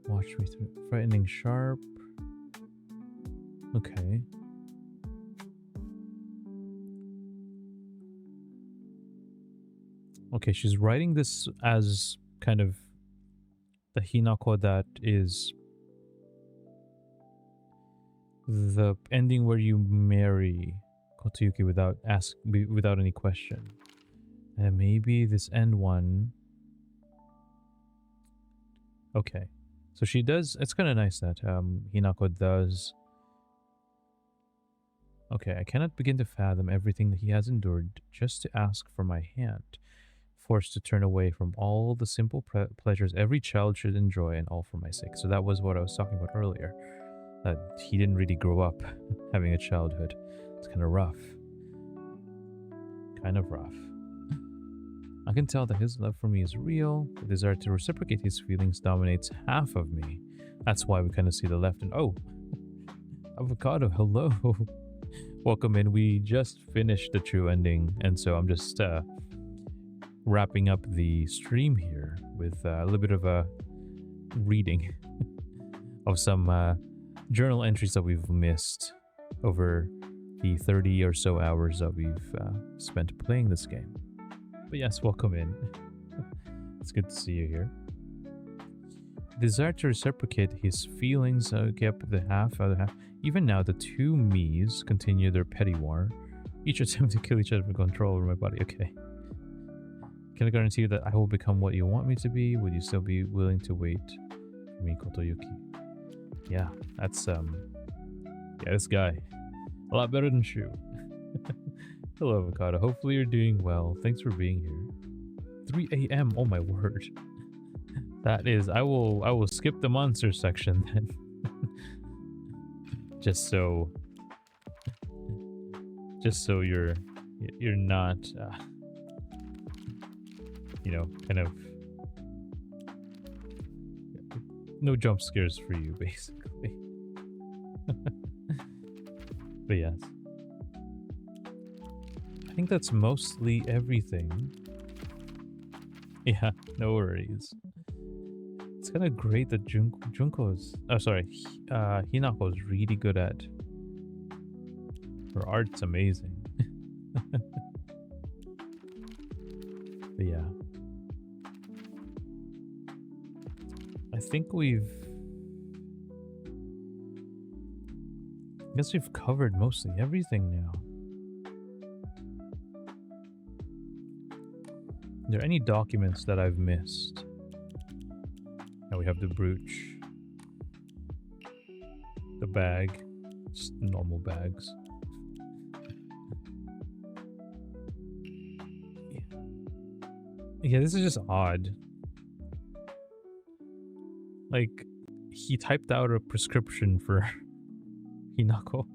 Watch me through. Frightening sharp. Okay. Okay, she's writing this as kind of the Hinako that is the ending where you marry Kotoyuki without any question. And maybe this end one. Okay. So she does, it's kind of nice that Hinako does. Okay, I cannot begin to fathom everything that he has endured just to ask for my hand. Forced to turn away from all the simple pleasures every child should enjoy, and all for my sake. So that was what I was talking about earlier. That he didn't really grow up having a childhood. It's kind of rough. Kind of rough. I can tell that his love for me is real. The desire to reciprocate his feelings dominates half of me. That's why we kind of see the left and... Oh! Avocado, hello! Welcome in. We just finished the true ending, and so I'm just wrapping up the stream here with a little bit of a reading of some journal entries that we've missed over the 30 or so hours that we've spent playing this game. But yes, welcome in. It's good to see you here. Desire to reciprocate his feelings, kept the other half. Even now, the two me's continue their petty war, each attempt to kill each other for control over my body. Okay. Can I guarantee you that I will become what you want me to be? Would you still be willing to wait for me, Kotoyuki? Yeah, that's, yeah, this guy. A lot better than Shu. Hello, Avocado. Hopefully you're doing well. Thanks for being here. 3 a.m. Oh my word. That is, I will skip the monster section then. just so you're not, you know, kind of no jump scares for you, basically. But yes. I think that's mostly everything. Yeah, no worries. It's kind of great that Junko's... Oh, sorry. Hinako's really good at... Her art's amazing. But yeah. I think I guess we've covered mostly everything now. Are there any documents that I've missed? Now we have the brooch. The bag. Just normal bags. Yeah, this is just odd. Like, he typed out a prescription for Hinako.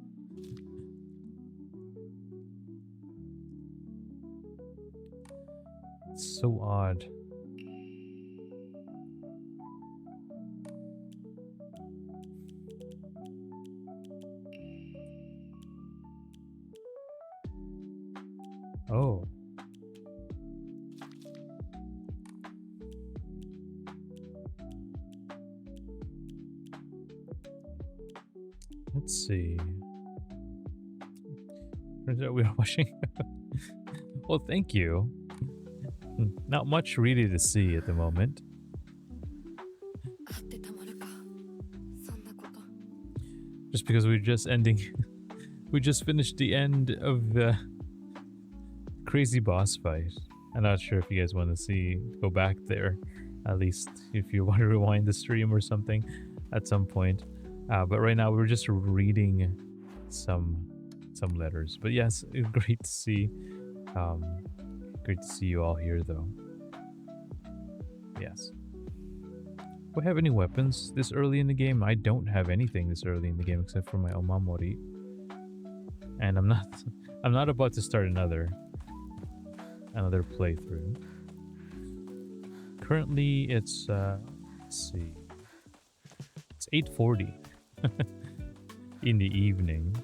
It's so odd. Oh. Let's see. Turns out we are watching. Well, thank you. Not much really to see at the moment. Just because we're just ending. We just finished the end of the crazy boss fight. I'm not sure if you guys want to go back there. At least if you want to rewind the stream or something at some point. But right now we're just reading some letters. But yes, it's great to see. Great to see you all here, though. Yes. Do I have any weapons this early in the game? I don't have anything this early in the game except for my Omamori. And I'm not about to start another. another playthrough. Currently, it's let's see, it's 8:40 in the evening.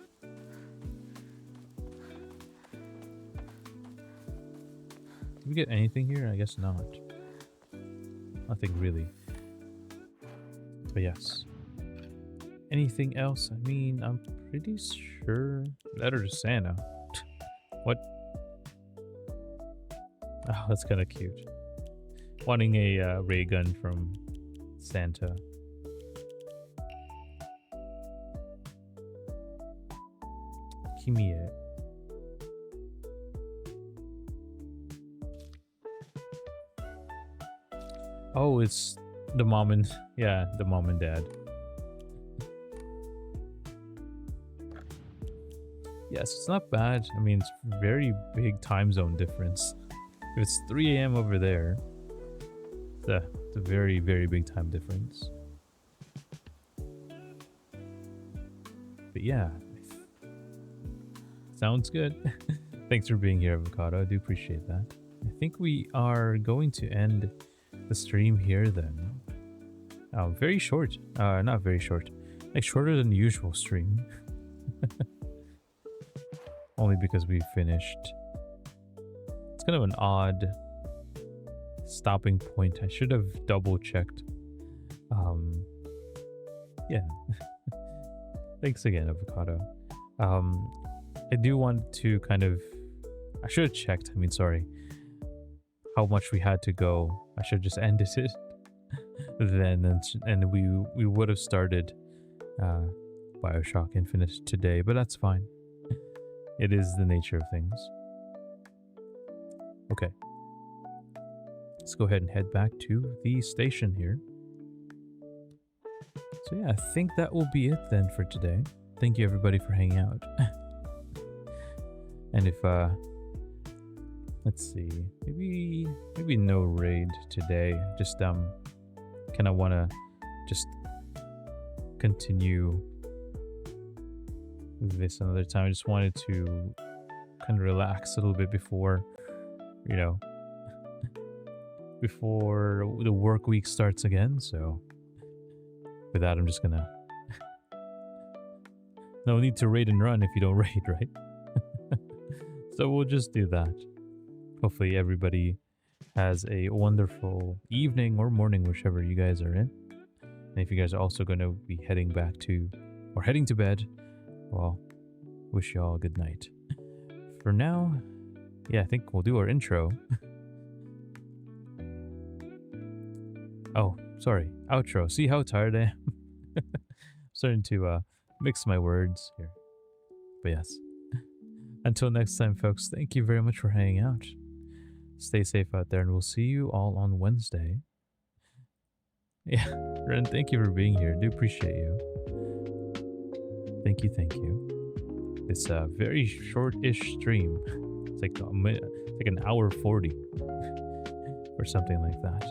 Did we get anything here? I guess not. Nothing really. But yes. Anything else? I mean, I'm pretty sure. Letter to Santa. What? Oh, that's kind of cute. Wanting a ray gun from Santa. Kimie. Oh, it's the mom and yeah, the mom and dad. Yes, it's not bad. I mean, it's very big time zone difference. If it's 3 a.m. over there, it's a very, very big time difference. But yeah, sounds good. Thanks for being here, Avocado. I do appreciate that. I think we are going to end the stream here then. Very short. Not very short. Like shorter than the usual stream. Only because we finished. It's kind of an odd stopping point. I should have double checked. Yeah. Thanks again, Avocado. I do want to kind of, I should have checked, I mean, sorry, how much we had to go. I should have just ended it then, and we would have started Bioshock Infinite today, but that's fine. It is the nature of things. Okay. Let's go ahead and head back to the station here. So yeah, I think that will be it then for today. Thank you everybody for hanging out. And if let's see, maybe no raid today. Just kind of want to just continue this another time. I just wanted to kind of relax a little bit before, you know, before the work week starts again. So with that, I'm just gonna no need to raid and run if you don't raid, right? So we'll just do that. Hopefully everybody has a wonderful evening or morning, whichever you guys are in. And if you guys are also going to be heading back to, or heading to bed, well, wish you all a good night. For now, yeah, I think we'll do our intro. Oh, sorry, outro. See how tired I am? Starting to mix my words here. But yes. Until next time, folks, thank you very much for hanging out. Stay safe out there, and we'll see you all on Wednesday. Yeah, Ren, thank you for being here. I do appreciate you. Thank you. It's a very short-ish stream. It's like an hour 40 or something like that.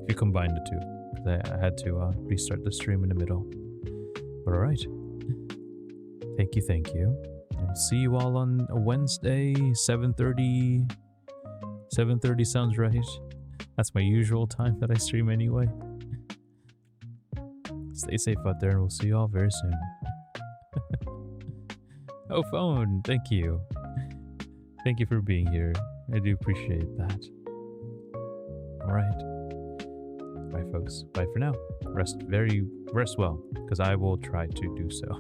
If you combine the two, because I had to restart the stream in the middle. But all right. Thank you. And see you all on a Wednesday, 7:30. 7:30 sounds right. That's my usual time that I stream anyway. Stay safe out there, and we'll see you all very soon. Oh, phone, thank you. Thank you for being here. I do appreciate that. All right. Bye, folks. Bye for now. Rest well, because I will try to do so.